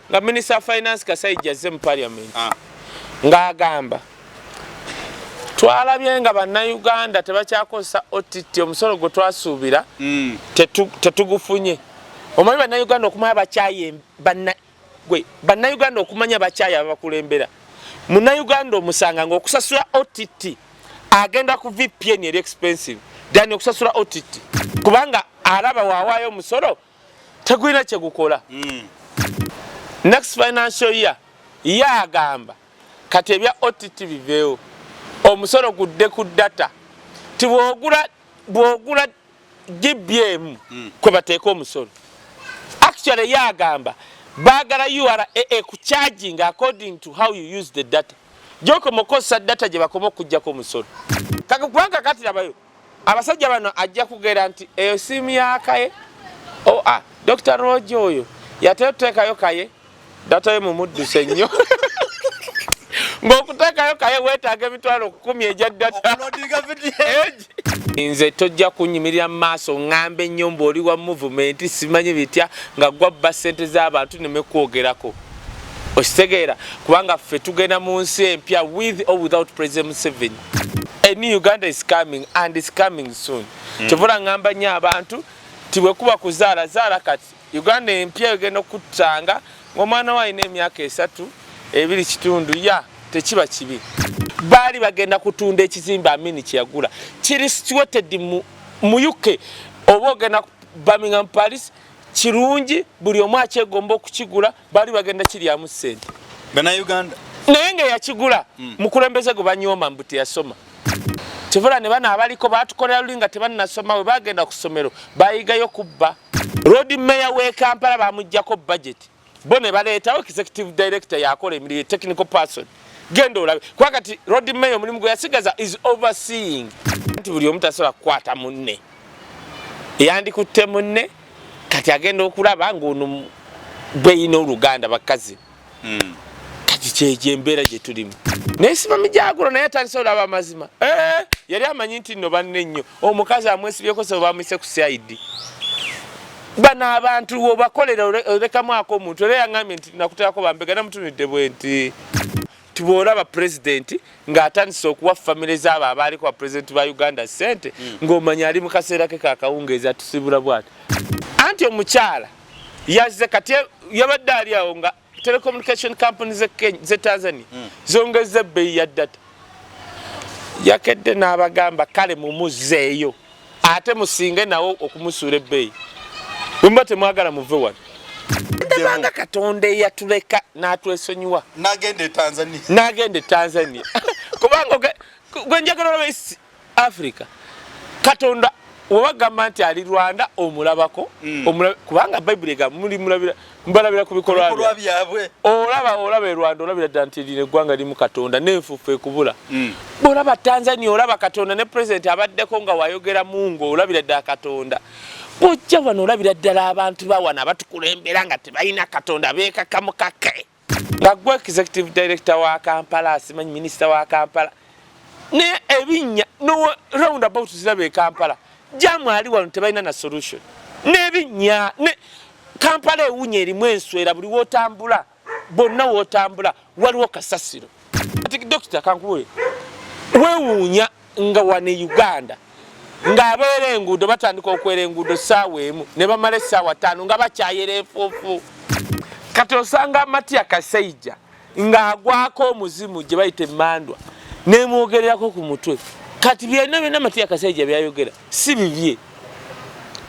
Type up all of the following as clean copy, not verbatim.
nga Minister Finance Kasaija azze mu Parliament ng'agamba twalabye nga bannayuganda tebakyakozesa OTT omusolo gwe twasuubira tetugufunye. Omanyi bannayuganda okumanya bakyaye bannayuganda okumanya bakyaye abakulembera. Munnayuganda omusanga ng'okusasula OTT agenda ku VPN eri expensive dani okusasula OTT kubanga alaba waawaayo omusolo tegulina kyegikola. Next financial year yagamba kati ebya OTT biveewo omusolo gudde ku data bwogula GBM kwe bateeka omusolo. Actually yagamba bagala URA ku charging according to how you use the data. Joko mokosa data gye bakoma okujjako omusolo. Kakubanga kati labayo abasajja bano ajja kugera nti eyo simu ya Kaye Dr. Rojo oyo yateekayo Kaye data ye mu mudduse nnyo. Ng'okuteekayo Kaye weetaaga emitwalo 10 egya data. Nze tojja kunyimirira mu maaso ngambe ennyombo oli wa movement simanyi bitya nga gwabba ssente z'abantu ne mekwogerako. Okitegeera kubanga ffe tugenda mu nsi empya with or without President Museveni. A new Uganda is coming and is coming soon. Kyovula ngamba nnyo abantu tibwe kuba kuzaala zaala kati Uganda empya egenda okuttanga ng'omwana we alina emyaka 3 2 kitundu ya tekiba kibi. Baali bagenda kutunda ekizimbe Amini kyeyagula kiri situated mu UK oba ogenda Birmingham Paris kirungi buli omu akyegomba okukigula baali bagenda kiryamu ssente Bannayuganda naye nga yakigula mukulembeze gwe banyooma mbu teyasoma. Kivula ne bana abaliko batukolera luli nga tebannasoma we bagenda ku ssomero bayigayo kubba. Road Mayor w'e Kampala bamuggyako budget bo ne baleetawo executive director yakola emirimu technical person. Gendo olabe kwa kati Road Mayor omulimu gwe yasigaza is overseeing nti buli omu tasobola kukwata munne yandikutte munne kati agenda okulaba ng'ono bweyina Oluganda bakazi kati kyegye embeera gye tulimu naye simami gyagulo naye atandise olaba amazima yali amanyi nti nno banne nnyo omukazi amwesibyeko se bamwise ku CID bano abantu obakolera olekamuako omuntu era yangambye nti nakuteekako bambega namutunidde bwe nti tuboola president ng'atandise okuwa famire z'abo abaaliko ba president ba Uganda ssente ng'omanya ali mu kaseera ke kakawungeeza tusibula bwati anti omukyala yazze kati yabadde ali awo nga telecommunication companies ze Tanzania zongezza ebbeeyi ya data yakedde n'abagamba kale mumuzzeeyo ate musinge nawo okumusuula ebbeeyi bwemba temwagala muve wano ndabanga Katonda eyatuleka n'atwesonyiwa n'agende Tanzania kubanga gwe njagala olaba East Africa Katonda wabagamba nti ali Rwanda omulabako kubanga Bible ega muli mbalabira ku bikolwa byabwe olaba Rwanda olabira ddala nti lino eggwanga limu Katonda n'enfuufu ekubula olaba Tanzania olaba Katonda ne president abaddeko nga wayogera mungu olabira ddala Katonda bojja wano olabira ddala abantu bawana abatukulembera nga tebalina Katonda beekakamukake nga gwe executive director wa Kampala asimanyi minister wa Kampala ne ebinnya no roundabout zirabe e Kampala jamu ali wano tebalina na solution n'ebinnya ne Kampala ewunya erimu enswera buli wotambula bonna wotambula waliwo kasasiro ati dokita kankuwe wewunya nga wane Uganda ng'abeera enguudo batandika okwera enguudo ssaawa emu ne bamala essaawa 5 nga bakyayera enfuufu kati osanga Minister Kasaija ng'agwako omuzimu gye bayita emmandwa n'emwogererako ku mutwe kati byonna Minister Kasaija byayogera si bibye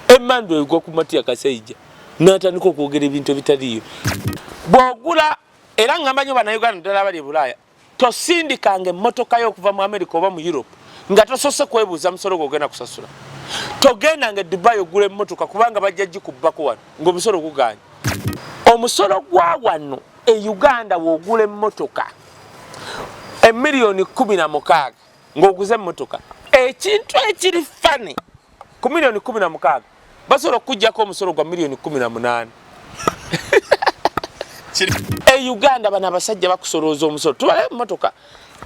emmandwa egwa ku Minister Kasaija n'atandika okwogera ebintu ebitaliyo bw'ogula era ngamba nnyo bannayuganda ddala abali e Bulaaya tosindikanga emmotoka yo okuva mu America oba mu Europe nga tosose kwebuuza musolo gw'ogenda kusasula togendanga Dubai ogula emmotoka kubanga bajja gikubbako wano ng'omusolo guganye omusolo gwa wano e Uganda w'ogula emmotoka $16,000 ng'oguze emmotoka ekintu ekiri fani ku $16,000 basobola okuggyako omusolo gwa $18,000 e Uganda bano abasajja bakusolooza omusolo tubale emmotoka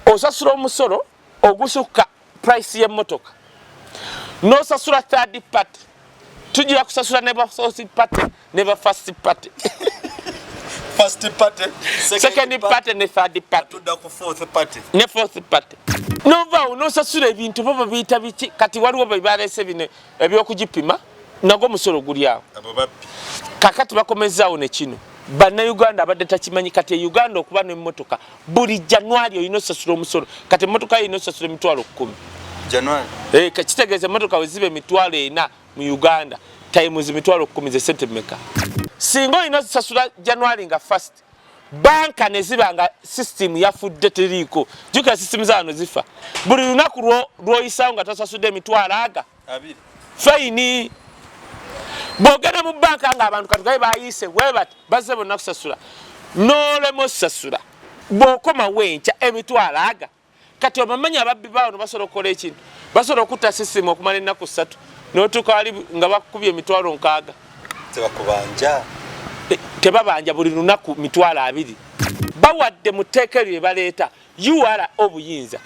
osasula omusolo ogusukka price y'emmotoka n'osasula third party tujja kusasula ne ba fourth party ne ba first party First party, second party ne third party. Tudda ku fourth party. Ne fourth party. Nova unosasula ebintu baba biyita biki kati waliwo balese bine ebyokugipima nago musolo guli awo. Abo babbi. Kakati bakomezaawo ne kino. Bannayuganda abadde takimanyi kati Uganda okuba n'emmotoka buli January oyina osasula omusolo kati emmotoka oyina osasula emitwalo 10. January. Kitegeeza emmotoka we ziba emitwalo 4 mu Uganda times emitwalo 10 ze sente mmeka. Singa oyina osasula January nga first banka ne ziba nga system yafudde teriiko jukira system zaano zifa buli lunaku lw'oyisaawo nga tosasudde emitwalo aga fayini. Bogera mu banka nga abantu kati gaye bayise webati bazze bonna kusasula n'olema osasula bw'okoma wenca emitwalo aga kati obamanyi ababbi baawo basobola okukola ekintu basobola okutta sisimu okumala ennaku 3 n'otuuka wali nga bakubye emitwalo 6 tebabanja buli lunaku mitwalo 2 bawadde mu tteeka eryo baleeta UR obuyinza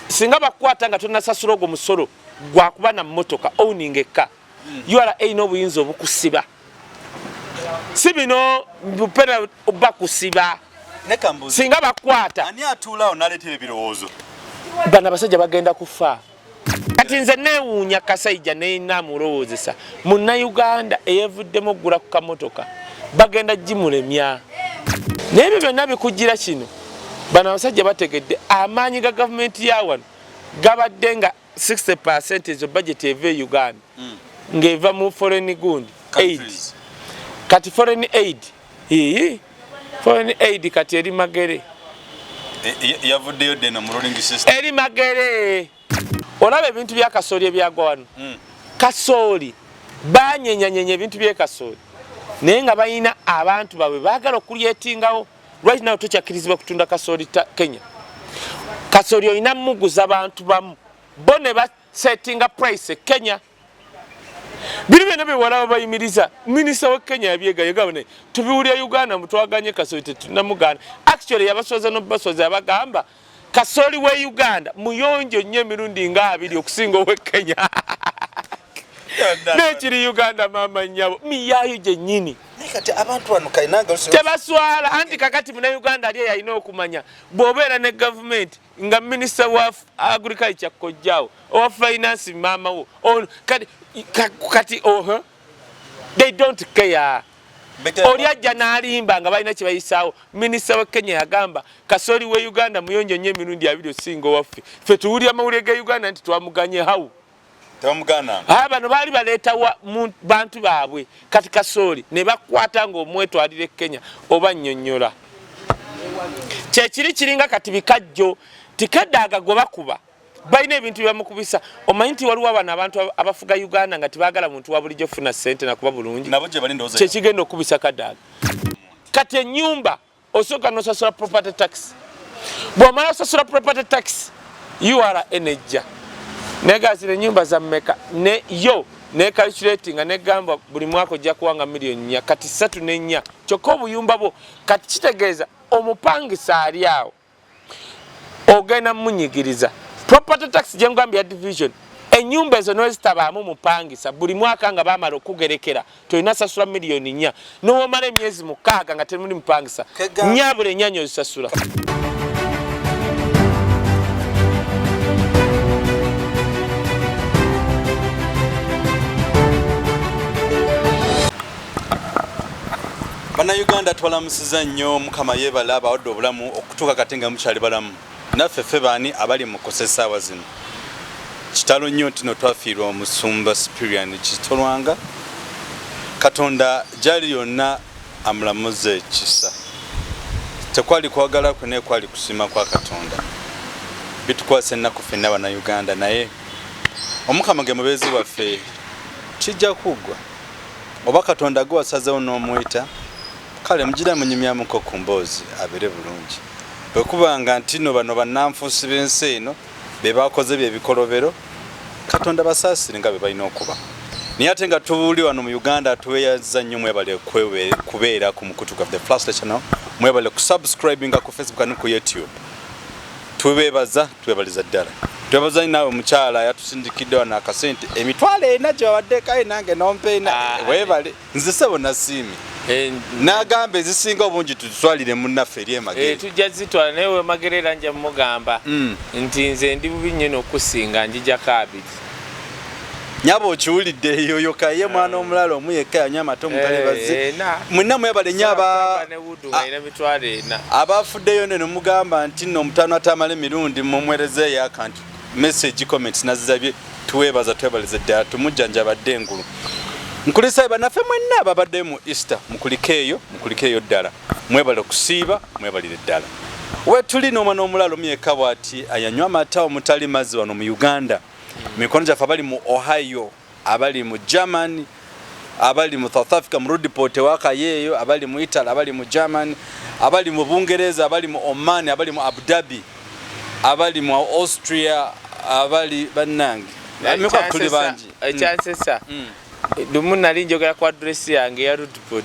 singa bakwata nga tonasasula ogwo musolo gwakuba na mmotoka owning ekka UR eyina obuyinza obukusiba si bino bupera bakusiba singa bakwata ani atuulaawo n'aleetera ebirowoozo bano abasajja bagenda kufa kati nze neewuunya Kasaija neenamulowoozesa munnayuganda eyeevuddemu oggula ku kamotoka bagenda gimulemya naye ebyo byonna bikugira kino bano abasajja bategedde amaanyi ga gavumenti ya wano gabadde nga 60% ezo budget eva e Uganda ng'eva mu foreign good aid kati foreign aid foreign aid kati eri magere yavuddeyo dena mu rolling system eri magere. Olaba ebintu bya kasooli ebyagwa wano kasooli banyenyanyenye ebintu bye kasooli naye nga bayina abantu baabwe baagala okulyetingawo right now tokyakirizibwa kutunda kasooli Kenya. Kasooli olina muguza abantu bamu bo ne basettinga price Kenya. Bino byonna bewalaba bayimiriza minisita wa Kenya yabyega yagabane tubiwulira Uganda mutwaganye kasooli tetunamugana actually yabasoza n'obasoza abagamba kasooli we Uganda muyonjo nnyo emirundi nga 2 okusinga owe Kenya. Nekiri Uganda mama nyabo miyayo gyennyini kati abantu wano kainaga tebaswala anti kakati muna Uganda ali yalina okumanya bw'obeera ne government nga minister wa agriculture kojjawo owa finance mama wo kati they don't care. Oli ajja n'alimba nga balina kye bayisaawo minisita wa Kenya yagamba kasooli we Uganda muyonjo nnyo emirundi 2 osinga owaffe ffe tuwulira amawulire ge Uganda nti twamuganye hawu tebamugana bano baali baleeta bantu baabwe kati kasooli ne bakwata ng'omwetwalire Kenya oba nnyonnyola kyekiri kiringa kati bikajjo tikadaaga gwe bakuba balina ebintu byebamukubisa omanyi nti waliwo abana abantu abafuga Uganda nga tibaagala muntu wa bulijjo funa ssente nakuba bulungi kyekigenda okubisa kadaaga kati ennyumba osooka nosasula property tax bw'omala osasula property tax UR enejja negazira ennyumba za mmeka ne yo ne calculating nga negamba buli mwaka ojja kuwanga $4 kati 3 kyokka obuyumba bwo kati kitegeeza omupangisa ali awo ogenda munyigiriza property tax jengambye ya division ennyumba ezo nozitabaamu mupangisa buli mwaka nga baamala okugerekera tolina sasula $4 n'omala emyezi 6 nga temuli mupangisa nnyabula ennyanya ozisasula. Bannayuganda twalamusiza nnyo Mukama yeebala abawadde obulamu okutuuka kati nga mukyali balamu naffe ffe baani abali mu kozesaawa zino kitalo nnyo nti no twafiirwa omusumba Spirian kitolwanga Katonda gyali yonna amulamuze ekisa tekwali kwagala kwe naye kwali kusiima kwa Katonda bitukwasa ennaku ffenna Bannayuganda naye Omukama ge mubeezi waffe kijja kuggwa oba Katonda gwe wasazeewo n'omwita kale mugira munyumyamuko ku mboozi abere bulungi bwe kubanga nti no bano bannanfuusi b'ensi eno be bakoze byebikolobero Katonda basaasire nga be balina okuba naye ate nga tubuuli wano mu Uganda tweyaza nnyo mwebale kubeera ku mukutu gwa The Flash Channel mwebale kusubscribinga ku Facebook ne ku YouTube tubebaza twebaliza ddala twebaza naawe mukyala yatusindikidde wano akasente emitwalo 4 gye wawadde Kaye nange nompeena webale nze sebo nasiimi n'agamba ezisinga obungi tutwalire munnaffe eri emagere tujja zitwala naye wemagerera nja mugamba nti nze ndi bubi nnyo n'okusinga njijako abiri nyaba okiwulidde yoyo Kaye mwana omulala omu yekka yanywa amata omutale bazze mwenna mwebale nnyo abafuddeyo ne mugamba nti nno omutaano atamala emirundi mumwerezeeyo akantu message comments nazizabye tuweebaza twebalize ddala tumujjanjabadde engulu nkulisa bannaffe mwenna ababaddeyo mu Easter mukulikeeyo ddala mwebale okusiiba mwebalire ddala wetuli n'omwana omulala omu yekka bw'ati ayanywa amata omutali mazzi wano mu Uganda mikono gyaffe abali mu Ohio abali mu Germany abali mu South Africa mu Rudiport wa Kaye abali mu Italy abali mu Germany abali mu Bungereza abali mu Oman abali mu Abu Dhabi abali mu Austria abali bannange amikwa tuli bangi ekyansesa lumu nali njogera ku address yange ya Rudiport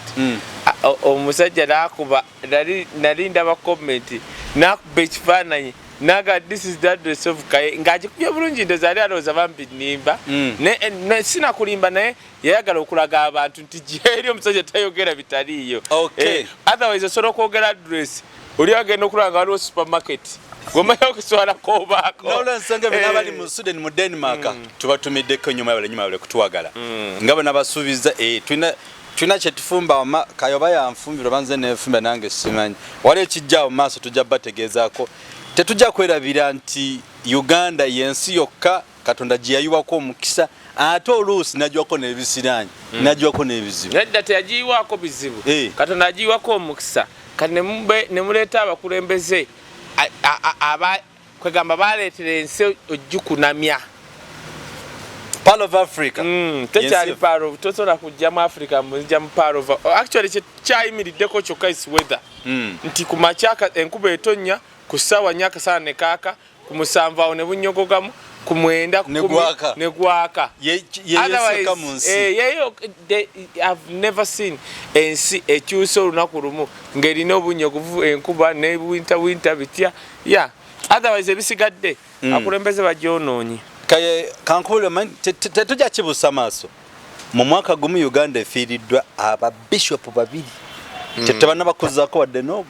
omusajja nakuba nali ndaba comment nakuba ekifaananyi naga this is the address of Kaye ngakikubye bulungi ndoza ali alooza bambi nimba ne sina kulimba naye yayagala okulaga abantu nti jeri omusajja tayogera bitaliiyo otherwise osobola okwogera address oli agenda okulanga waliwo supermarket gomayo okuswala kobaako n'olwensonga bino abali mu Sweden mu Denmark tubatumiddeko nyuma yabale kutuwagala nga bwe nabasuubiza tulina kyetufumba Kayoba yanfumbira banze nefumba nange simanyi wali ekijjaawo maaso tujja bategeezaako tetujja kwerabira nti Uganda yensi yokka Katonda gye yayiwako omukisa ate oluusi najwako n'ebisiraanyi najwako n'ebizibu nedda teyagiyiwaako bizibu Katonda agiyiwako omukisa kati ne muleeta abakulembeze kwegamba baleetera ensi ogikunamya part of Africa tekyali part of tosobola kujja mu Africa mujja mu part of actually kyayimiriddeko kyokka is weather nti ku makyaka enkuba etonnya ku ssaawa nnyaka saana ne kaaka ku musanvu awo ne bunnyogogamu ku mwenda ne gwaka yeyoka mu nsi I've never seen ensi ekyusa olunaku lumu ng'erina obunnyogovu enkuba ne winter bitya otherwise ebisigadde akulembeze bagyonoonye Kaye kankubule tetujja kibuusa maaso mu mwaka gumu Uganda efiiriddwa ababishopu babiri tetebana bakuzaako wadde n'ogwo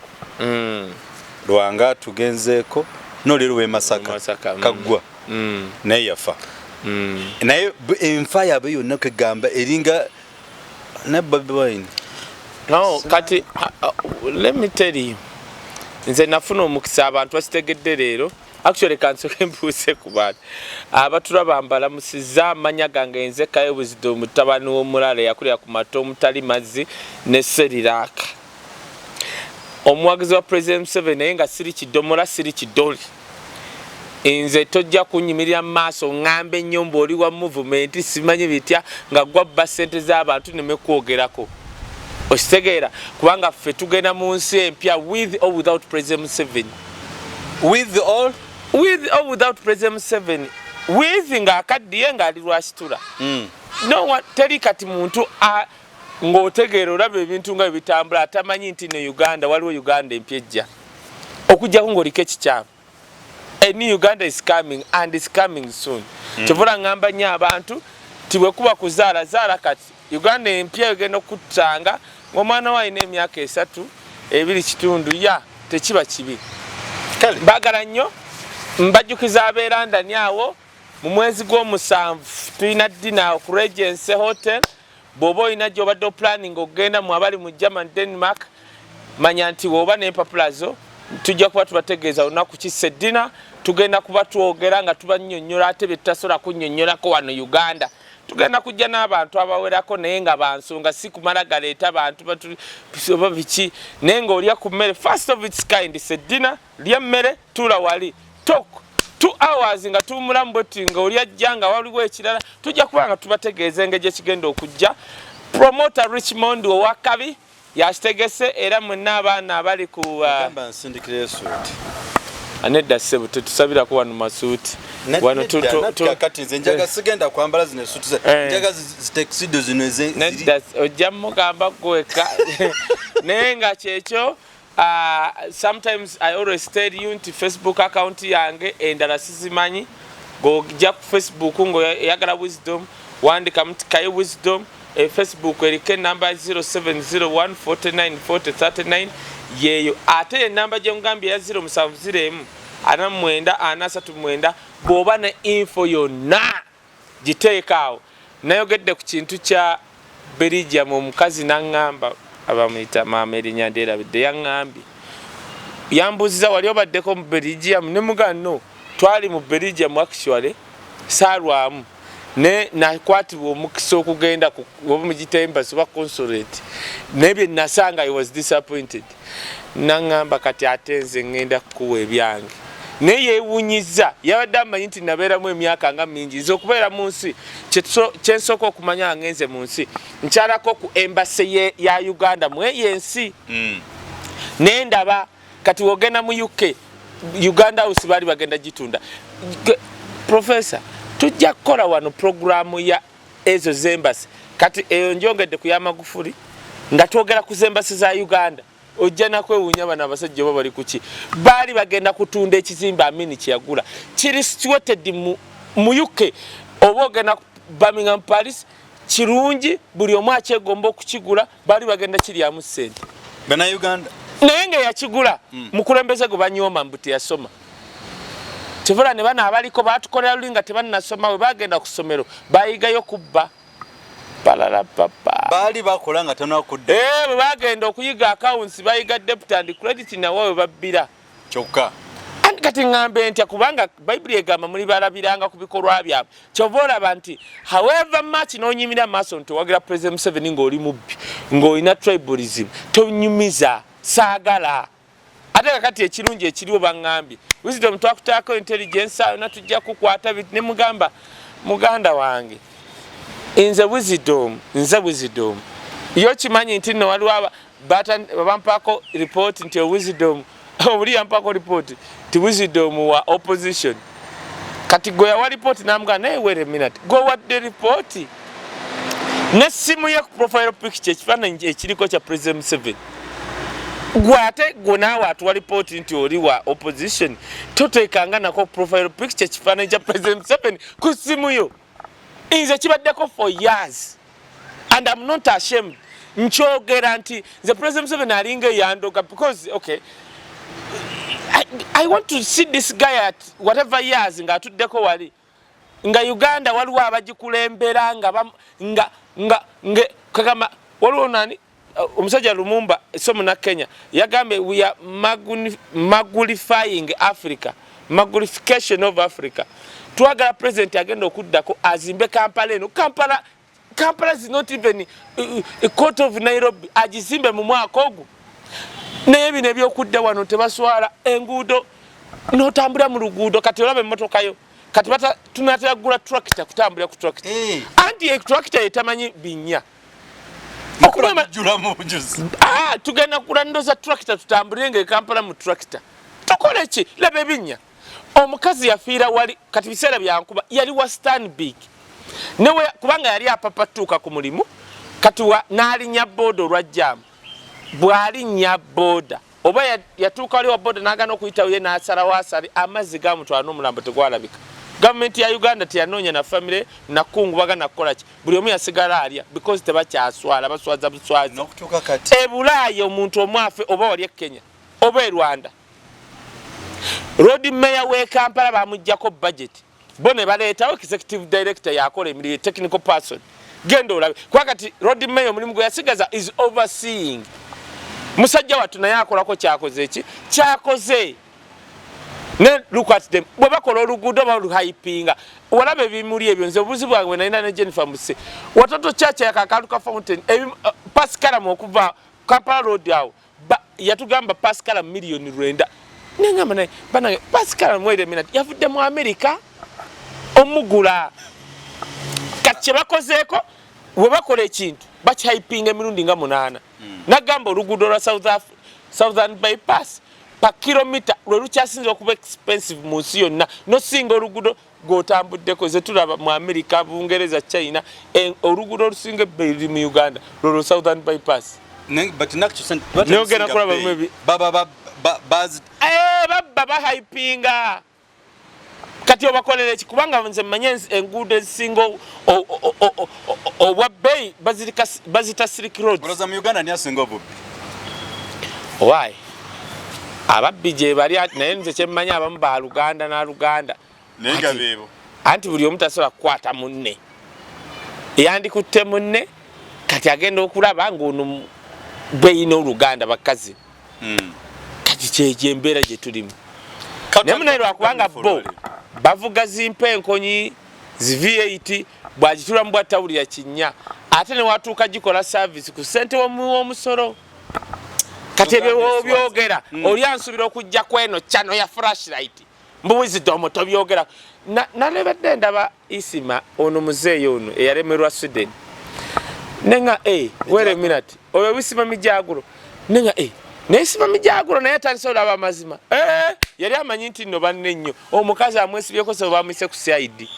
Lwanga tugenzeeko n'olero w'e Masaka kaggwa naye yafa naye enfa yaabwe yonna kwegamba eringa ne Bobi Wine kati let me tell you nze nafuna omukisa abantu bakitegedde leero actually kansoke mbuuse ku bantu abatulaba mbalamusiza amanya gange nze Kaye Wisdom mutabani w'omulala yakulira ku mato omutali mazzi ne Seriraka omuwagizi wa President Museveni naye nga siri kidomola siri kidoli nze tojja kunyimirira mu maaso ngambe nnyo mbaoli wa movement simanyi bitya nga gwabba ssente z'abantu nemekwogerako okitegeera kubanga ffe tugenda mu nsi empya with or without President Museveni with or without President Museveni with ng'akaddiye ng'ali lwasitula no teri kati muntu ng'otegeera olaba ebintu nga bitambula atamanyi nti ne Uganda waliwo Uganda empya ejja okujjako ng'oliko ekikyamu a new Uganda is coming and is coming soon kyovula ngamba nnyo abantu ti bwe kuba kuzaala kati Uganda empya egenda okuttanga ng'omwana we alina emyaka 3 2 kitundu tekiba kibi baagala nnyo mbajjukiza abeerandani awo mu mwezi gw'omusanvu tulina dina ku Regency Hotel bw'oba olina gy'obadde planning okugenda mu abali mu German Denmark manya nti bw'oba n'empapula zo tujja kuba tubategeeza olunaku kisse dina tugenda kuba twogera nga tubannyonnyola ate bye tutasobola kunnyonnyolako wano Uganda tugenda kujja n'abantu abawerako naye nga bansonga si kumala galeeta abantu oba biki naye ng'olya ku mmere first of its kind seddina lya mmere tuula wali talk 2 hours nga tuumulamu bweti nga oli ajja nga waliwo ekirala tujja kuba nga tubategeeza engeri ekigenda okujja promoter Richmond owakabi yakitegese era mwenna abaana abali ku anedda ssebo tetusabirako wano masuuti wano kati nze njaga sigenda kwambala zino suuti njaga zitexido zino nedda ojja mugamba gweka naye nga kyekyo sometimes I always tell you nti Facebook account yange endala sizimanyi gojja ku Facebook ngo yagala Wisdom wandika muti Kaye Wisdom Facebook eriko enamba 0701494039 yeyo ate enamba gye ngambye ya 07044939 bw'oba ne info yonna giteekaawo. Nayogedde ku kintu kya Belgium omukazi n'aŋŋamba abamuyita maama erinnya ndyerabidde yaŋŋambye yambuuziza wali obaddeko mu Belgium ne mugano twali mu Belgium actually saalwamu ne nakwatibwa omukisa okugenda oba mugita embassy oba consulate nebye nasanga I was disappointed naŋŋamba kati ate nze ŋŋenda kukuwa ebyange naye yeewuunyiza yabadde amanyi nti nabeeramu emyaka nga mingi nze okubeera mu nsi kyensooka okumanya ngenze mu nsi nkyalako ku embassy ya Uganda mu eyo ensi naye ndaba kati wogenda mu UK Uganda House bali bagenda gitunda. Professor tujja kukola wano programu ya ezo zembasi kati eyo njongedde ku Magufuli nga twogera ku zembasi za Uganda ojja nakwewuunya bano abasajja bo bali kuki baali bagenda kutunda ekizimbe Amini kyeyagula kiri situated mu UK oba ogenda Birmingham Paris kirungi buli omu akyegomba okukigula baali bagenda kiryamu ssente bana Uganda naye nga yakigula mukulembeze gwe banyooma mbu teyasoma kivula ne bana abaliko batukolera luli nga tebannasoma we bagenda ku ssomero bayigayo kubba palala papa baali bakola nga tanakudde bwe bagenda okuyiga accounts bayiga debit and credit nawe babbira kyokka kati ngambe ntya kubanga Bible egamba muli balabiranga ku bikolwa byabwe kyova olaba nti however much nonyimira maaso nti wagira President Museveni ng'oli mubbi ng'olina tribalism tonyumiza saagala ate kakati ekirungi ekiriwo bangambye wisdom twakutaako intelligence ayo natujja kukwata ne mugamba muganda wange nze wisdom yo kimanyi nti nno waliwo bampaako report nti wisdom obuli yampaako report ti wisdom wa opposition kati gwe yawa report namugamba naye wait a minute gwe wadde report n'essimu ye ku profile picture ekifaananyi ekiriko kya President Museveni gwe ate gwe naawe atuwa report nti oli wa opposition toteekanga nako profile picture ekifaananyi kya President Museveni ku ssimu yo nze kibaddeko for years and I'm not ashamed nkyogera nti nze President Museveni alinga eyandoga because okay I want to see this guy at whatever years nga atuddeko wali nga Uganda waliwo abagikulembera nga kagamba waliwo nani omusajja Lumumba somo na Kenya yagambe we are magulifying Africa magnification of Africa twagala president agenda okuddako azimbe Kampala eno Kampala is not even a court of Nairobi agizimbe mu mwaka ogwo naye bino ebyokudda wano tebaswala enguudo n'otambula mu luguudo kati olaba emmotoka yo kati tunatera kugula tractor kutambula ku tractor anti tractor etamanyi binnya tugenda kugula ndoza tractor tutambulenga Kampala mu tractor tukole ki laba ebinnya omukazi yafiira wali kati biseera byankuba yali wa Stanbic newe kubanga yali apapatuuka ku mulimu kati n'alinnya booda olwajjaamu bw'alinnya booda oba yatuuka wali wa booda n'agaana okuyitawo ye n'asalawo asale amazzi gamutwala n'omulambo tegwalabika gavumenti ya Uganda teyanoonya na famire nakungubaga nakukola ki buli omu yasigala alya because tebakyaswala baswaza buswazi n'okutuuka kati Bulaaya omuntu omwafe oba wali e Kenya oba e Rwanda road mayor w'e Kampala bamuggyako budget bo ne baleetawo executive director yakola emirimu technical person genda olabe kuba kati road mayor omulimu gwe yasigaza is overseeing musajja wattu naye akolako kyakoze ne look at them bwe bakola oluguudo baluhypinga walaba ebimuli ebyo nze obuzi bwange nalina ne Jennifer Muse watoto chacha yakakaluka fountain Pascal okuva Kampala road awo yatugamba Pascal million rwenda nengamba naye banange Pascal mwere minute yavudde mu America omugula kati bakozeeko bwe bakola ekintu bakyhypinga emirundi nga 8 nagamba oluguudo lwa Southern bypass pa kilomita lwe lukyasinza okuba expensive mu nsi yonna nosinga oluguudo g'otambuddeko ze tulaba mu America Bungereza China oluguudo olusinga ebbeeyi mu Uganda lwolwo Southern bypass nogenda kulaba babba bahypinga kati obakolera ekikubanga nze manye enguudo ezisinga obwa bbeeyi bazita silk roads. Olowooza mu Uganda ni asinga obubbi? Why? Ababbi gye bali naye nze kyemmanyi abamu ba Luganda na Luganda. Naye nga beebo. Anti buli omu tasobola kukwata munne. Yandikutte munne kati agenda okulaba ng'ono bbeeyi n'Oluganda bakazi. Kati kyegyo embeera gye tulimu. Naye munaye lwakubanga bo bavuga zimpenkonyi zi V8 bwagitulamu bwatawulira kinnya ate ne watuuka gikola service ku ssente w'omusolo. Kati ebyo byogera oli ansubira okujja kweno chano ya flashlight mbuwizidde omuto byogera nalebedde ndaba Isima ono muzeeyo ono eyalemerwa Sweden nenga wait a minute oyo Wisima Mijagulo nenga Isima Mijagulo naye atandise olaba amazima yali amanyi nti nno banne nnyo omukazi amwesibyeko se bamwise ku CID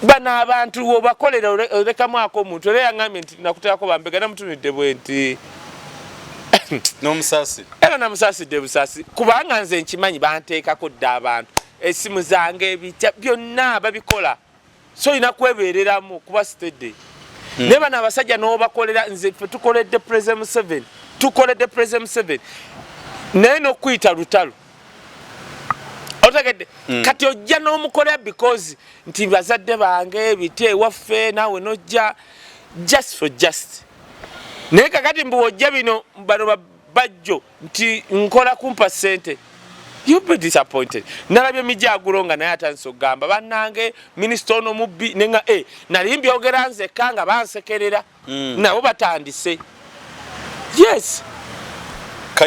bana abantu obakolera olekamu akomuntu era yangambye nti nakuteerako bambega namutunidde bwe nti n'omusasi era namusasidde busasi kubanga nze nkimanyi banteekako dda abantu essimu zange ebijja byonna babikola so olina kwebeereramu kuba stede ne bano abasajja n'obakolera nze ffe tukoledde President 7 naye n'okuyita lutalo otegedde kati ojja n'omukolera because nti bazadde bange bite ewaffe naawe nojja just for just naye kakati mbu ojja bino bano bajjo nti nkola kumpa ssente you'll be disappointed. Nalabye Mijagulo nga naye atandise okugamba bannange minisita ono mubbi nenga nali mbyogera nzekka nga bansekerera nabo batandise yes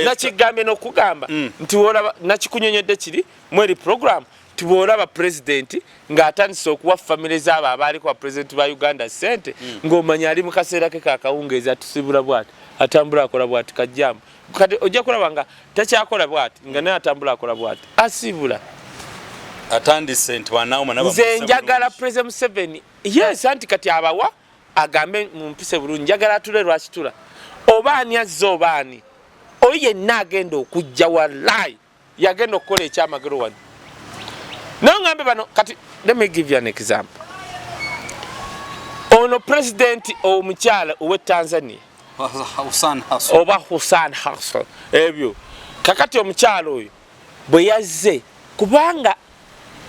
nakigambye n'okugamba nti wolaba nakikunyonyodde kiri mweri program tibwolaba president ng'atandise okuwa famire z'abo abaaliko president ba Uganda ssente ng'omanya ali mu kaseera ke kakawungeezi atusibula bw'ati atambula akola bw'ati kajjamu kati ojja kulaba nga takyakola bw'ati nga naye atambula akola bw'ati asibula atandise nti wanaawuma nze njagala President 7 yes anti kati abawa agambe mumpise bulungi njagala atule lwakitula oba ani azza oba ani oyo yenna agenda okujja wallahi yagenda okukola ekyamagero wano nongambe bano kati let me give you an example ono president omukyala owe Tanzania Hussein Hassan ebyo kakati omukyala oyo bwe yazze kubanga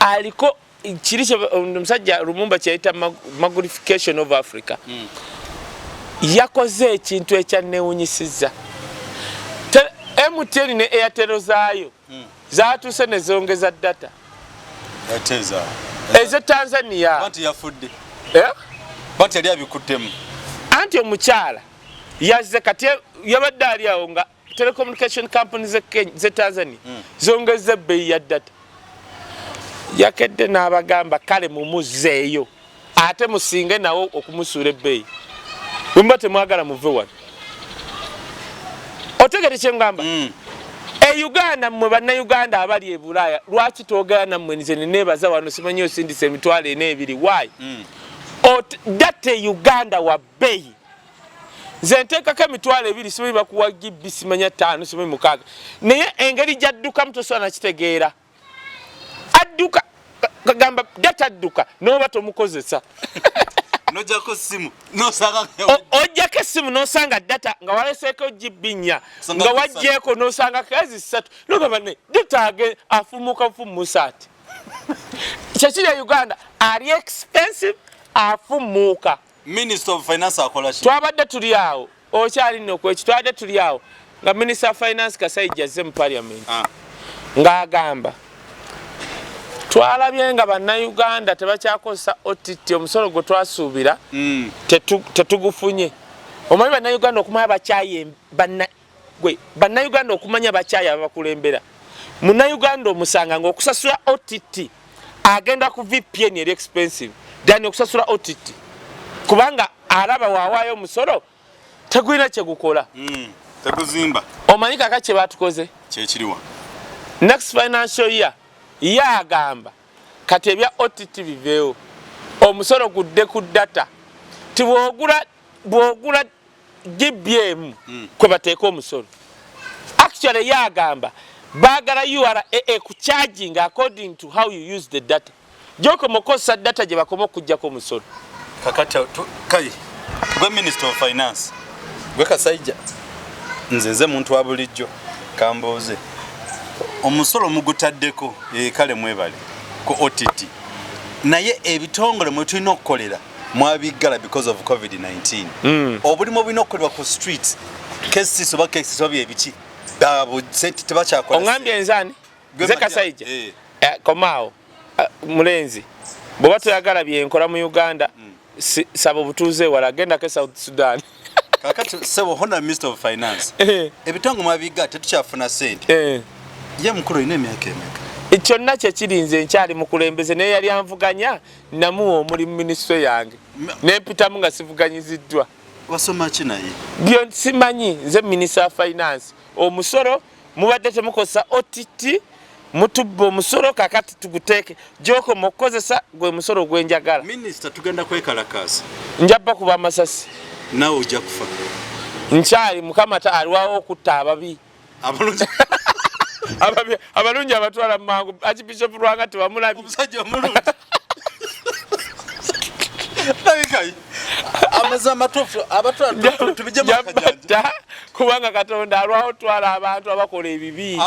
aliko kiri omusajja Lumumba kyayita magnification of Africa yakoze ekintu ekyanneewunyisiza MTN ne Airtel zaayo zaatuse ne zongeza data ezo Tanzania bantu yafudde bantu yali abikuttemu anti omukyala yazze kati yabadde ali awo nga telecommunication companies ze Tanzania zongeza ebbeeyi ya data yakedde n'abagamba kale mumuzeeyo ate musinge nawo okumusuula ebbeeyi bwemba temwagala muve wano otegere kyengamba Uganda mmwe bannayuganda abali e Bulaaya lwaki twogera nammwe nze neneebaza wano simanyi osindisa emitwalo 4 why data Uganda wa bbeeyi nze nteekako emitwalo 2 simanyi bakuwa GB simanya 5 simanyi 6 naye engeri gyaddukamu tosobola nakitegeera adduka gamba data adduka n'oba tomukozesa nojjako simu nosanga ojjako essimu nosanga data nga waleseeko GB 4 nga wajjeeko nosanga kazi 3 nogamba ne data afumuka ati kyekiri Uganda ali expensive afumuka Minister of Finance akola ki twabadde tuli awo okyali nno kweki twabadde tuli awo nga Minister of Finance Kasaija azze mu parliament ng'agamba twalabye nga bannayuganda tebakyakozesa OTT omusolo gwe twasuubira tetugufunye omanyi bannayuganda okumanya bakyayi bannayuganda okumanya bakyayi abakulembera munnayuganda omusanga ng'okusasula OTT agenda ku VPN eri expensive dani okusasula OTT kubanga alaba waawaayo omusolo tegulina kyegukola teguzimba omanyi kaka kye baatukoze kyekiriwa next financial year yagamba kati ebya OTT biveewo omusolo gudde ku data tibwogula GBM kwe bateeka omusolo actually yagamba bagala URA ku charging according to how you use the data joko mokosa data je bakomo kujjako musolo kakati Kaye gwe Minister of Finance gwe Kasaija nzenze muntu wa bulijjo kamboze omusolo mugutaddeko kale mwebale ko OTT naye ebitongole mwe tulina okukolera mwabigala because of COVID-19 obulimo bulina okukolebwa ku streets cases oba cases oba ebiki dabo sente tebakyakola ongambye enzani ze Kasaija komao mulenzi bwoba toyagala byenkola mu Uganda sabo butuze wala genda ke South Sudan kakati sebo hona Minister of Finance ebitongo mwabiga tetukyafuna sente ye mukuru ine emyaka emeka ekyo nakyo kirinze nkyali mukulembeze naye yali anvuganya namuwa omuli ministry yange nempitamu nga sivuganyiziddwa wasoma ki naye byo simanyi nze Minister of Finance omusolo mubadde temukosa OTT mutubbo omusolo kakati tuguteeke joko mukozesa gwe musolo gwenjagala Minister tugenda kwekalakaasa njabba kuba amasasi nawe ojja kufa nkyali mukama ta alwawo okutta ababi abalungi abatwala mangu Archbishop Rwanga tebamulabi omusajja omulungi Kaye amaza matofu abatwala tubije makajanja kubanga Katonda alwawo twala abantu abakola ebibi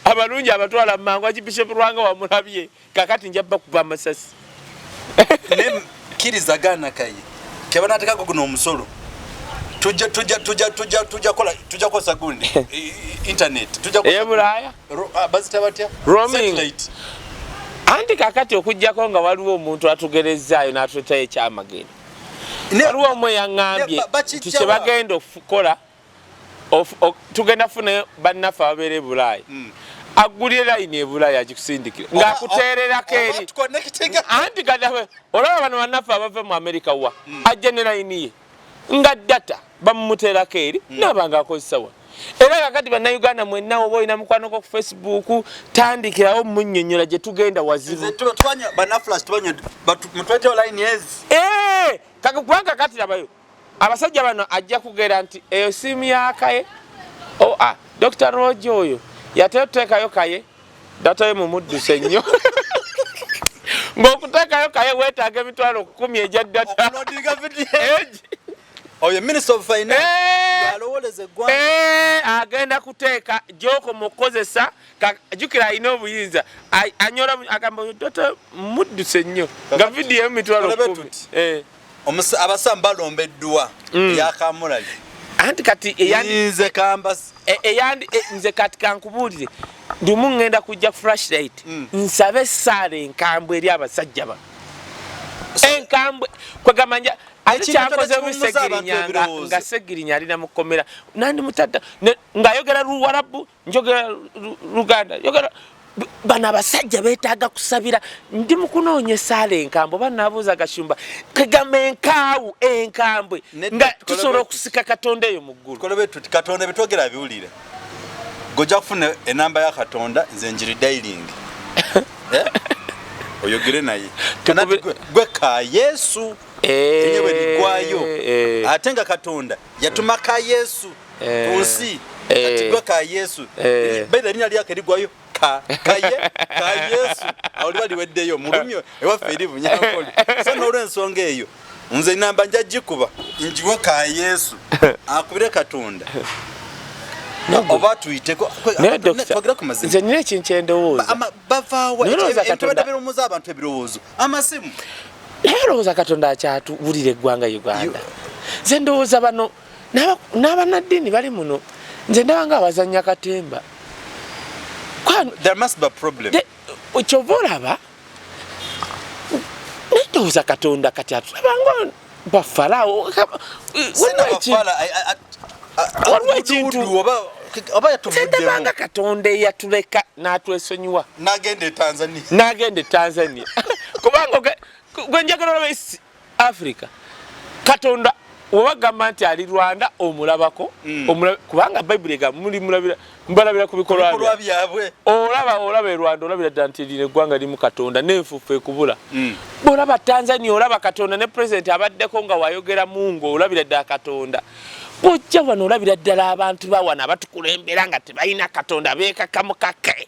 abalungi abatwala mangu Archbishop Rwanga wamulabye kakati njabba kuba amasasi ne kiriza gana Kaye kebana atakako kuno omusolo tujja kosa gundi internet tujja kosa ebulaya bazita batya roaming anti kakati okujjako nga waliwo omuntu atugerezaayo n'atuletayo ekyamagendo waliwo omwe yaŋŋambye nti bagenda okukola tugenda funa bannaffe ababeera ebulaya agulye layini ebulaya agikusindikira ng'akuteererako eri anti kadawe olaba bano bannaffe abava mu America wa ajja ne layini ye nga data bamumuteerako eri nabanga akozesawa era kakati bannayuganda mwenna oba olina mukwano ku Facebook tandikirawo munnyonnyola gye tugenda wazibu kubanga kati labayo abasajja bano ajja kugera nti eyo simu ya Kaye Dr. Rojo oyo yateekayo Kaye data ye mumudduse nnyo ng'okuteekayo Kaye weetaaga emitwalo 10 egya data oyo Minister of Finance yalowoleze gwa agenda kuteeka joko mukozesa jukira alina obuyinza anyola agamba data mudduse nnyo nga video emitwalo 10 abasamba balombeddwa yakamulali anti kati eyandi kambas nze kati kankubuulire ndimu ngenda kujja flashlight nsabe sale enkambwe eri abasajja ba enkambwe kwegamanja ati kyakoze musegirinya nga segirinya alina mukomera nandi mutadda ngayogera Luwarabu njogera Luganda yogera bana abasajja beetaaga kusabira ndi mukunoonya sale enkambwe banabuuza Gashumba kegama enkambwe nga tusobola okusika Katonda eyo mu ggulu kolobe tuti Katonda bitwogera biwulire gojja kufuna enamba ya Katonda nze njiri dialing oyogere naye gwe ka Yesu enyewe ligwayo atenga Katonda yatuma ka Yesu kunsi ati gwe ka Yesu beda linya lyake ligwayo Kaye Yesu awuli weddeyo mulumyo ewaffe eri bunyankole so n'olwensonga eyo nze namba njagikuba njiwe ka Yesu akubire Katonda oba tuyiteko twagera ku mazima nze nina ekintu kyendowooza bavaawa ebyo muza abantu ebirowoozo amasimu ndowooza Katonda akyatuwulira eggwanga Uganda nze ndowooza bano n'abannaddiini bali muno nze ndaba nga abazannya katemba there must be a problem kyova olaba ndowooza Katonda kati atulabanga bafalawo waliwo ekintu ndabanga Katonda eyatuleka n'atwesonyiwa n'agenda e Tanzania kubanga gwe njagala olaba East Africa Katonda wabagamba nti ali Rwanda omulabako kubanga Bible ega mbalabira ku bikolwa byabwe olaba e Rwanda olabira ddala nti lino eggwanga limu Katonda n'enfuufu ekubula bw'olaba Tanzania olaba Katonda ne President abaddeko nga wayogera Mungu olabira ddala Katonda bojja wano olabira ddala abantu bawana batukulembera nga tebalina katonda beekakamu kake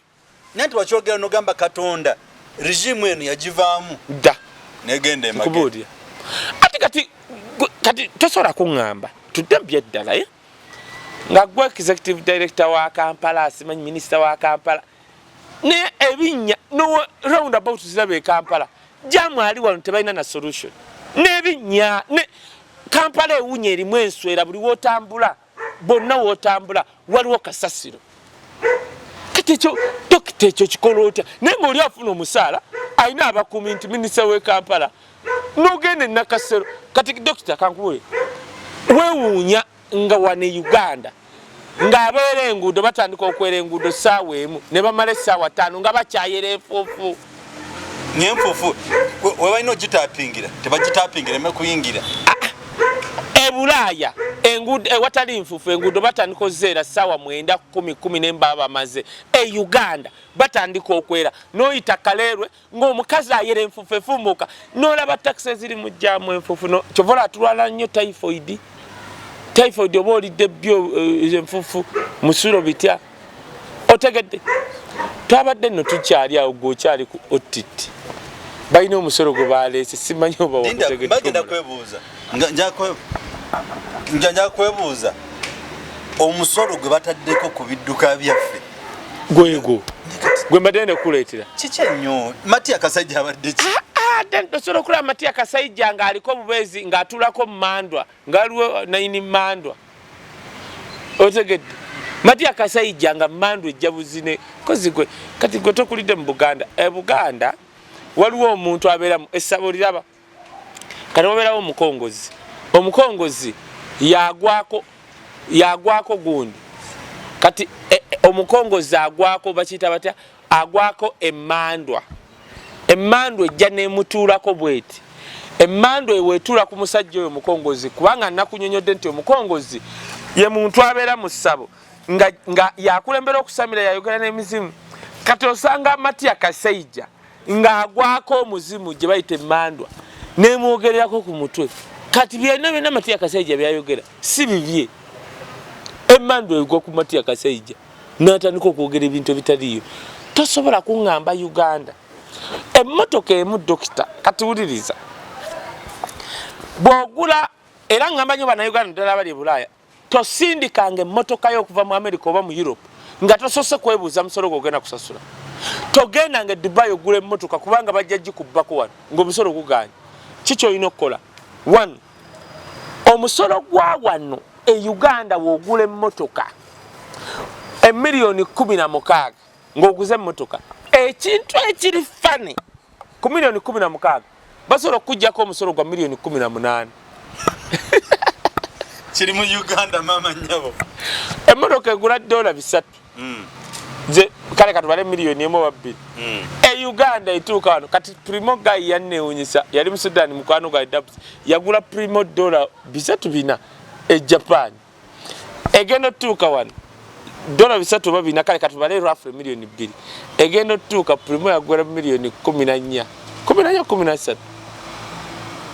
nanti wakyogera nogamba katonda regime eno yagivaamu dda negenda emage ati kati tosobola kuŋŋamba tudde byeddala nga gwe executive director wa Kampala asimanyi minister wa Kampala ne ebinnya no roundabout zirabe Kampala jamu ali wano tebalina na solution n'ebinnya ne Kampala ewunya erimu enswera buli wotambula bonna wotambula waliwo kasasiro kati ekyo dokita ekyo kikola otya naye ng'oli afuna omusaala alina abakuumi nti minisita w'e Kampala n'ogenda Nakasero kati dokita kankubule weewuunya nga wane Uganda ng'abeera enguudo batandika okwera enguudo ssaawa emu ne bamala essaawa 5 nga bakyayera enfuufu n'enfuufu webalina ogitapingira tebagitapingira eme kuyingira Bulaaya enguudo ewatali nfuufu enguudo batandika ozeera ssaawa 9 10 n'embaba bamaze Uganda batandika okwera n'oyita Kaleerwe ng'omukazi ayera enfuufu efumuuka n'olaba takisi eziri mu jjaamu enfuufu kyovola atulwala nnyo typhoid oba olidde byo enfuufu musulo bitya otegedde twabadde nno tukyali awo gwokyali ku ottiti balina omusolo gwe baleese simanyi oba bagenda kwebuuza njanja kwebuuza omusolo gwe bataddeko ku bidduka byaffe gwego gwe mbadde ne kuleetera kiki ennyo Matiya Kasaija abadde ki tosobola okulaba Matiya Kasaija ng'aliko obubeezi ng'atuulako Mandwa ng'aliwo nayini Mandwa otegedde Matiya Kasaija nga Mandwa ejja buzine kozi gwe kati gwe tokulidde mu Buganda Buganda waliwo omuntu abeeramu essabo liraba kati wabeerawo omukongozi yagwako gundi kati omukongozi agwako bakiyita batya agwako emmandwa ejja nemutuulako bweti emmandwa eweetuula ku musajja oyo omukongozi kubanga nakunyonyodde nti omukongozi ye muntu abeera mu ssabo nga yakulembera okusamira yayogera n'emizimu kati osanga Matiya Kasaija ng'agwako omuzimu gye bayita emmandwa nemwogererako ku mutwe kati byonna Matiya Kasaija byayogera si bibye emmandwa egwa ku Matiya Kasaija n'atandika okwogera ebintu ebitaliyo tosobola kuŋŋamba Uganda emmotoka emu dokita kati wuliriza bw'ogula era ŋŋamba nnyo bannayuganda ddala abali e Bulaaya tosindikanga emmotoka yo okuva mu America oba mu Europe nga tosose kwebuuza musolo gw'ogenda kusasula togenda nga Dubai ogula emmotoka kubanga bajja gikubbako wano ng'omusolo guganye kiki olina okukola 1 omusolo gwa wano e Uganda w'ogula emmotoka $16,000 ng'oguze emmotoka ekintu ekiri fane ku $16,000 basobola okuggyako omusolo gwa $18,000 kiri mu Uganda mama nnyabo emmotoka egula $3 je kale katubale $1,200,000 e Uganda etuuka wano kati primo guy yanneewunyisa yali mu Sudan mukwano gwa Dabs yagula primo $3 e Japan egenda otuuka wano $3 oba 4 kale katubale roughly $2,000,000 egenda otuuka primo yagula $14,000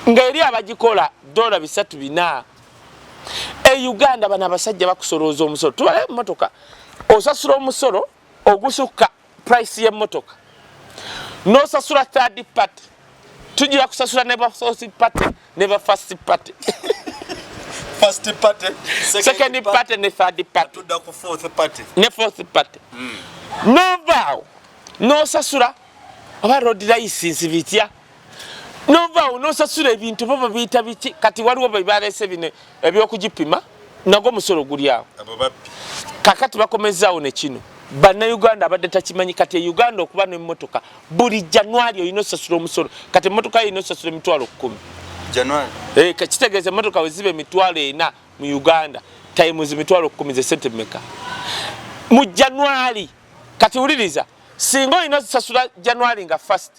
nga eri abagikola $3 e Uganda bana abasajja bakusolooza omusolo tubale emmotoka osasula omusolo ogusukka price y'emmotoka n'osasula third party tugira kusasula ne ba first party first party second party ne third party tudda ku fourth party novaawo n'osasula oba road license bitya novaawo n'osasula ebintu baba biyita biki kati waliwo baleese bino ebyokugipima nago omusolo guli awo kakati bakomezaawo ne kino bannayuganda abadde takimanyi kati e Uganda okuba n'emmotoka buli January olina osasula omusolo kati emmotoka yolina osasula $10,000 January kitegeeza emmotoka we ziba $4,000 mu Uganda times $10,000 ze sente mmeka mu January kati wuliriza singa olina osasula January nga first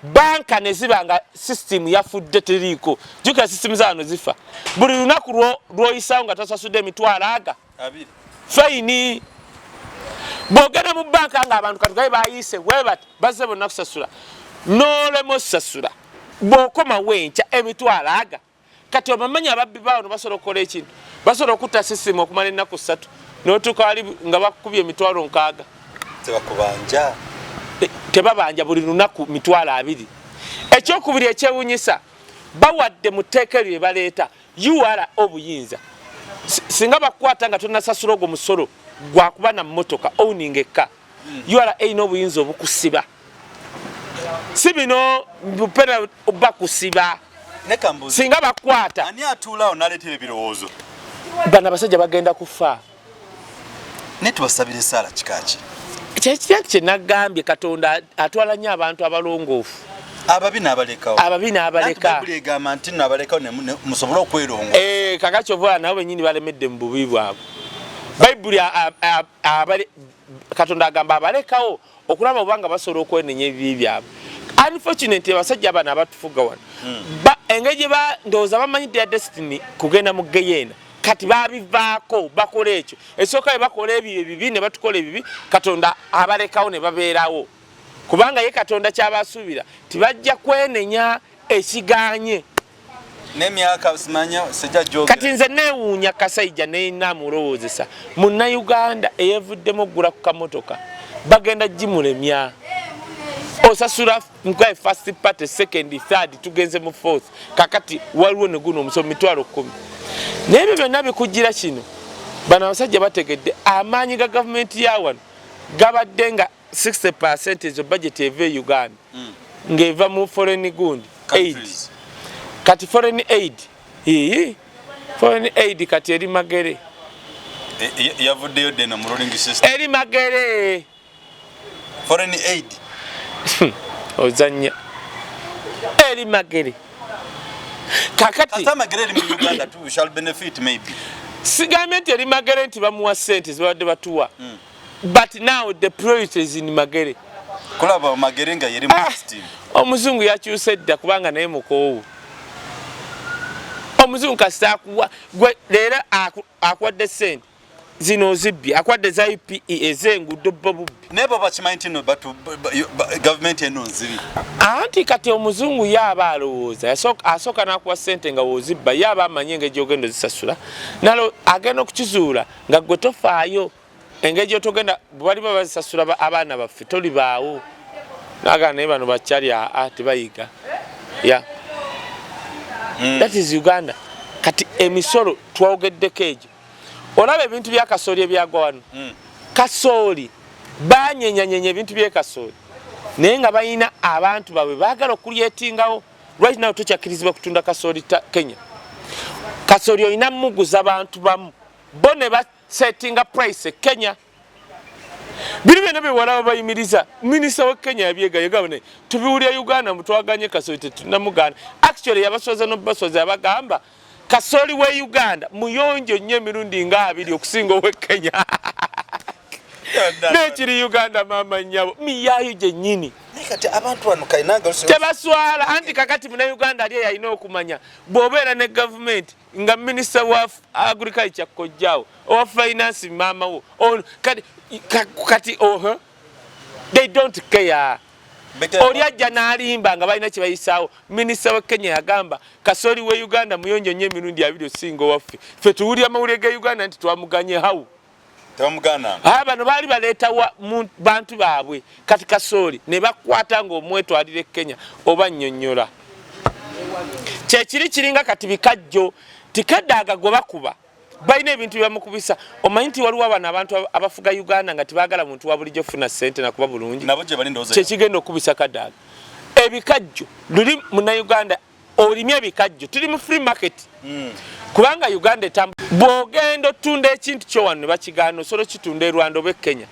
banka ne ziba nga system yafudde teriiko jukira system zaano zifa buli lunaku lw'oyisaawo nga tosasudde $2,000 faini bw'ogenda mu banka nga abantu katugaye bayiise webati bazze bonna kusasula n'olema osasula bw'okoma wenkya $2,000 kati obamanyi ababbi bawo basobola okukola ekintu basobola okutta system okumala ennaku 3 n'otuuka wali nga bakubye emitwalo 6 tebabanja buli lunaku mitwalo 2 ekyokubiri ekyewunyisa bawadde mu tteeka eryo baleeta UR obuyinza singa bakwata nga tonasasula ogwo musolo gwakuba na mmotoka owning ekka UR erina obuyinza obukusiba si bino bupera bakusiba singa bakwata ani atuulaawo n'aleetera ebirowoozo bano abasajja bagenda kufa naye tubasabira essaala kikaki kyekiraki kye nagambye Katonda atwala nnyo abantu abalongoofu ababi n'abaleka egamba nti nno abalekawo musobole okweronga kakati ovaola nabo bennyini balemedde mu bubi bwabwe bayibuli Katonda agamba abalekawo okulaba obanga basobola okwenenya ebibi byabwe unfortunately abasajja bano abatufuga wano engeri gye ndowooza bamanyidde ya destiny kugenda mu geyeena kati babivaako bakola ekyo esooka bakola ebyo ebibi ne batukola ebibi Katonda abalekawo ne babeerawo kubanga ye Katonda kyabasuubira tibajja kwenenya ekiganye n'emyaka simanya sejja joga kati nze neewuunya Kasaija neenamulowoozesa munnayuganda eyeevuddemu oggula ku kamotoka bagenda gimulemya osasula nkwaye first party second third tugenze mu fourth kakati waliwo ne guno omusomo mitwalo 10 n'ebyo byonna bikugira kino bano abasajja bategedde amaanyi ga gavumenti ya wano gabadde nga 60% ezo budget eva Uganda ng'eva mu foreign good aid kati foreign aid kati eri magere yavuddeyo dena mu rolling system eri magere foreign aid ozanya eri magere kakati magere eri mu Uganda too shall benefit maybe sigament eri magere nti bamuwa sente zibadde batuwa but now the priority is in magere kulaba magere nga yeri mu system omuzungu yakyuse dda kubanga naye mukoowu omuzungu kasita akuwa gwe leero akwadde sente zino ozibbi akwadde za UPE ez'enguudo bobubbi nebo bakimanyi nti no gavumenti eno nzibi anti kati omuzungu yaaba alowooza asooka n'akuwa sente nga woozibba yaaba amanyi engeri gy'ogenda ozisasula nalo agenda okukizuula nga gwe tofaayo engeri gy'otogenda bwe baliba bazisasula abaana baffe tolibaawo naagana naye bano bakyali tebayiga that is Uganda kati emisolo twawogeddeko egyo olaba ebintu bya kasooli ebyagwa wano kasooli banyenyanyenya ebintu bye kasooli naye nga balina abantu baabwe baagala okulyetingawo right now tokyakirizibwa kutunda kasooli Kenya kasooli olina muguza abantu bamu bo ne basettinga price Kenya bino byonna bewalaba bayimiriza minisita wa Kenya yabyegayega ne tubiwulira Uganda mutwaganye kasooli tetunamugana actually yabasoza n'obasoza yabagamba kasooli we Uganda muyonjo nnyo emirundi nga 2 okusinga owe Kenya nekiri Uganda mama nnyabo miyayo gyennyini kati abantu wano kainaga tebaswala anti kakati muna Uganda ali yalina okumanya bw'obeera ne gavumenti nga minisita wa agriculture kojjawo owa finance mama wo kati they don't care oli ajja n'alimba nga balina kye bayisaawo minisita wa Kenya yagamba kasooli we Uganda muyonjo nnyo emirundi 2 osinga owaffe ffe tuwulira amawulire ga Uganda nti twamuganye hawu bano baali baleeta bantu baabwe kati kasooli ne bakwata ng'omwetwalire Kenya oba nnyonnyola kyekiri kiringa kati bikajjo tikadaaga gwe bakuba balina ebintu byamukubisa omanyi nti waliwo abana abantu abafuga Uganda nga tibaagala muntu wa bulijjo funa ssente nakuba bulungi kyekigenda okubisa kadaaga ebikajjo luli munnauganda olimye ebikajjo tuli mu free market kubanga Uganda bw'ogenda otunda ekintu kyo wano ne bakigaana osobola kitunda e Rwanda oba e Kenya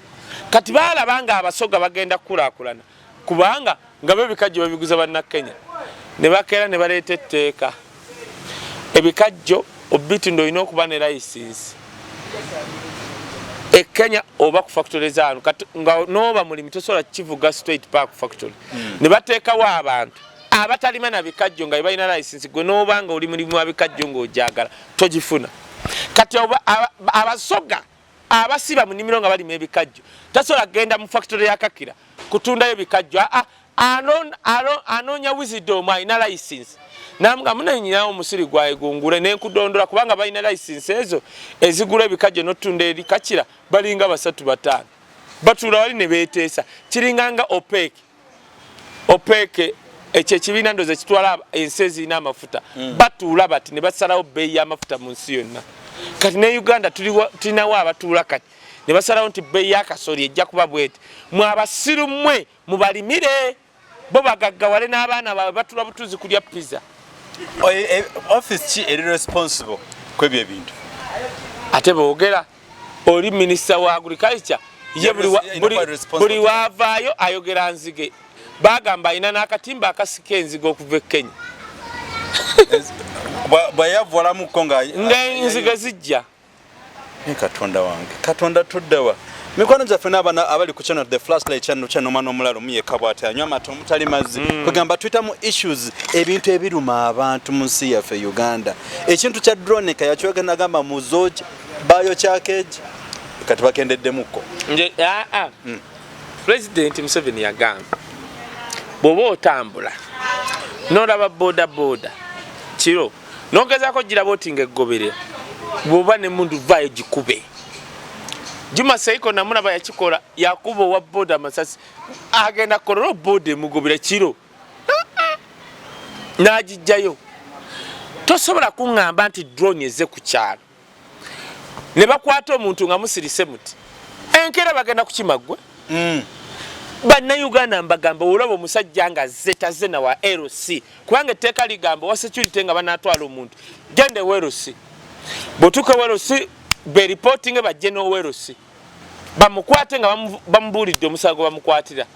kati baalabanga abasoga bagenda kukulaakulana kubanga nga bo ebikajjo babiguza bannakenya ne bakeera ne baleeta etteeka ebikajjo obitunda olina okuba ne license e Kenya oba ku factory zaano nga nooba mulimi tosobola kivuga straight park factory ne bateekawo abantu abatalima na bikajjo nga balina license gwe n'obanga oli mulimu wa bikajjo ng'ojagala togifuna kati abasoga abasiba mu nnimiro nga balima ebikajjo tasobola kgenda mu factory ya Kakira kutundayo bikajjo anoonya wisdom alina license namuga munanyinawo musiri gwaye gungule nenkudondola kubanga balina license ezo ezigula ebikaje notunda eri kakira balinga basatu batano batula wali ne beteesa kiringanga opeke ekyo ekibiina ndoze kitwala ensi ezirina amafuta batuula bati ne basalawo bbeeyi y'amafuta mu nsi yonna kati ne Uganda tulinawo abatuula kati ne basalawo nti bbeeyi y'akasooli ejja kuba bweti mwe abasiru mmwe mubalimire bo bagaggawale n'abaana baabwe batula butuzi kulya pizza office ki eri responsible kwebyo ebintu ate boogera oli minisita wa agriculture ye buli waavaayo ayogera nzige bagamba alina n'akatimba akasika enzige okuva e Kenya bweyavulamuko ng'enzige zijja katonda wange katonda tuddawa mikwano gyaffe n'abaana abali ku channel the flashlight channel omwana omulala omuyeka bw'ati anywa amata omutali mazzi kwegamba tuyitamu issues ebintu ebiruma abantu mu nsi yaffe Uganda ekintu kya drone kayakyogera nagamba muzoji bayo kyakeji kati bakendeddemukko nje President Museveni yagamba bw'oba otambula n'olaba boda kiro n'ogezaako giraba oti ng'eggoberera bw'oba ne mundu vaayo gikube Juma Seiko namulaba yakikola yakuba wa boda amasasi agenda kororo boda emugobera kiro n'agijjayo tosobola kuŋŋamba nti drone eze ku kyalo ne bakwata omuntu nga musirise muti enkera bagenda kukimaggwe Bannayuganda mbagamba olaba omusajja nga zetaze na wa LC kubanga etteeka ligamba wa security nga banaatwala omuntu gende wa LC botuka wa LC be reporting bajje no wa LC bamukwate nga bamubulidde omusago bamukwatira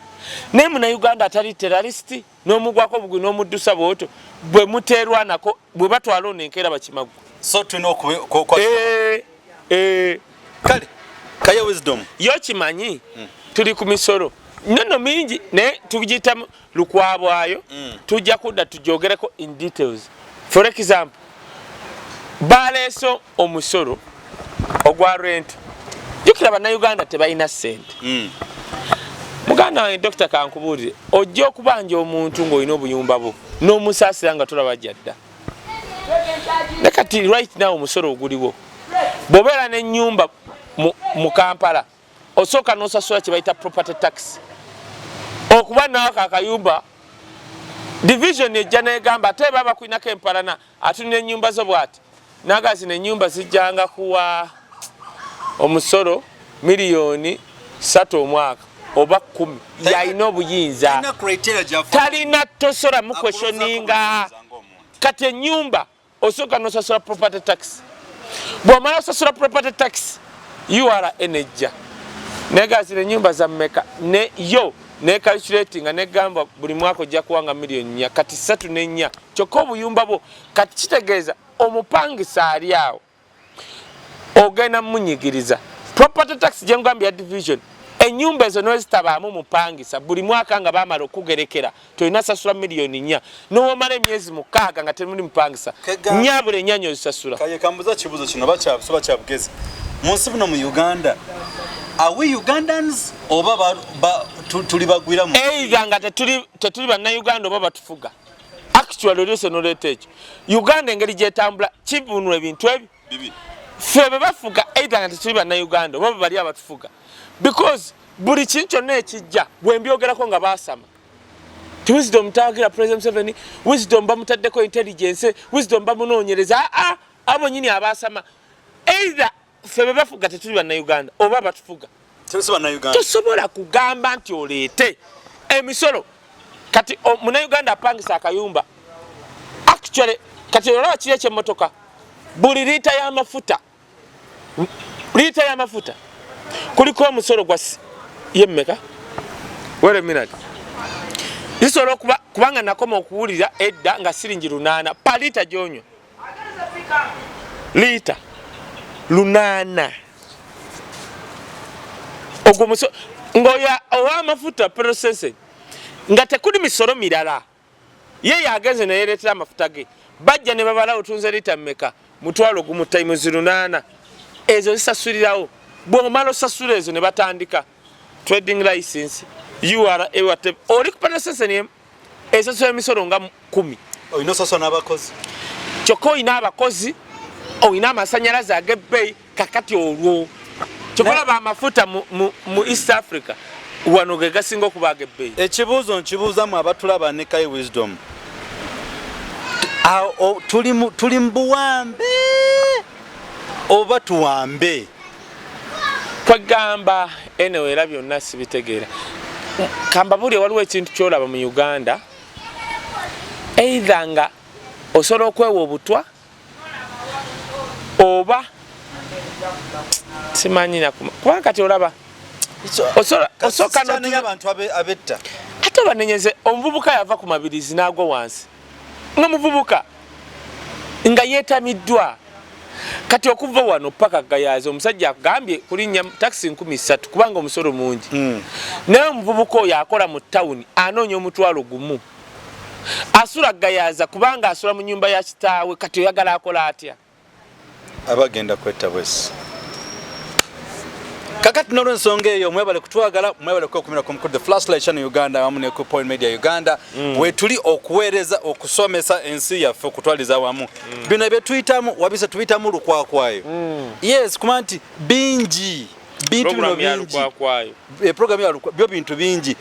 naye Munnayuganda atali terrorist n'omugwako bugwi n'omuddusa bwoto bwe muteerwa nako bwe batwala ono enkeera bakimaggwa so tulina kale Kaye wisdom yo kimanyi tuli ku misolo nono mingi ne tugiyita lukwabwayo tujja kudda tujogereko in details for example baleeso omusolo ogwa rent jukira Bannayuganda tebalina ssente muganda wange Dr. Kankubuulire ojja okubanja omuntu ng'olina obuyumba bwo n'omusaasira nga tulaba jadda ne kati right now omusolo oguliwo bw'obeera n'ennyumba mu Kampala osooka n'osasula kye bayita property tax okuba nawo kakayumba division ejja negamba ate baba kuinako empalana atulina ennyumba zo bwati nagazi n'ennyumba zijjanga kuwa omusolo miliyoni 3 omwaka oba 10 yalina obuyinza talina tosola mu questioninga kati ennyumba osooka n'osasula property tax bw'omala osasula property tax you are energy negazi n'ennyumba za mmeka ne yo ne calculating ne gamba buli mwaka ojja kuwanga miliyoni 4 kati 3 kyokka obuyumba bwo kati kitegeeza omupangisa ali awo ogenda munyigiriza property tax gyengambye ya division ennyumba ezo n'ezitabaamu mupangisa buli mwaka nga baamala okugerekera tolina sasula miliyoni 4 n'omala emyezi 6 nga temuli mupangisa nyabula ennyanya ozisasula Kaye kambuza kibuzo kino bakyabusoba kyabugezi mu nsi buno mu Uganda are we Ugandans oba tuli bagwira mu either nga tetuli Bannayuganda oba batufuga actually olyoso n'oleeta ekyo Uganda engeri gyetambula kibunula ebintu ebyo ffe be bafuga either nga tetuli Bannayuganda oba bali abatufuga because buli kintu kyonna ekijja bwe mbyogerako nga baasama wisdom tawagira President Museveni wisdom bamutaddeko intelligence wisdom bamunoonyereza abo nyini abaasama either ffe be bafuga tetuli Bannayuganda oba batufuga tosobola kugamba nti oleete emisolo kati Munnayuganda apangisa akayumba actually kati olaba kiri eky'emmotoka buli liita y'amafuta kuliko omusolo gwa yemmeka wait a minute isobola kubanga nakoma okuwulira edda nga siringi 8 pa liita gy'onywa liita 8 ogwo musolo ng'oyo ow'amafuta processing nga tekuli misolo mirala ye yagenze ne yereetera amafuta ge bajja ne babala otunze liita mmeka mutwalo gumu times 8 ezo zisasulirawo bw'omala osasula ezo ne batandika trading license URA ewate oli ku processing esasula emisolo nga 10 oyina soso n'abakozi kyokka oyina abakozi oyina amasanyalaze ag'ebbeeyi kakati olwo kyokolaba amafuta mu East Africa wano ge gasinga okuba ag'ebbeeyi. Ekibuuzo nkibuuzamu abatulaba ne Kaye Wisdom, tuli mu buwambe oba tuwambe? Kwegamba enewe era byonna sibitegeera. Kamba buli waliwo ekintu kyolaba mu Uganda, either nga osobola okwewa obutwa oba simanyi kubanga kati olaba osooka n'abantu abetta ate obanenyeze omuvubuka yava ku mabirizi n'agwa wansi ng'omuvubuka nga yeetamiddwa. Kati okuva wano paka Gayaza omusajja agambye kulinnya taxi 13 kubanga omusolo mungi. Naye omuvubuka oyo akola mu town anoonya omutwalo gumu. Asula Gayaza kubanga asula mu nyumba ya kitaawe. Kati oyagala akola atya? Abagenda kwetta bwesi. Kakati n'olw'ensonga eyo mwebale kutwagala, mwebale kwekumira ku mukulu The Flashlight Channel Uganda wamu ne ku Point Media Uganda we tuli okuweereza okusomesa ensi yaffe okutwaliza wamu. Bino bye tuyitamu wabise tubitamu lukwakwayo. Yes, kuma nti bingi bintu bino bingi. Lukwakwayo. Program ya byo bintu bingi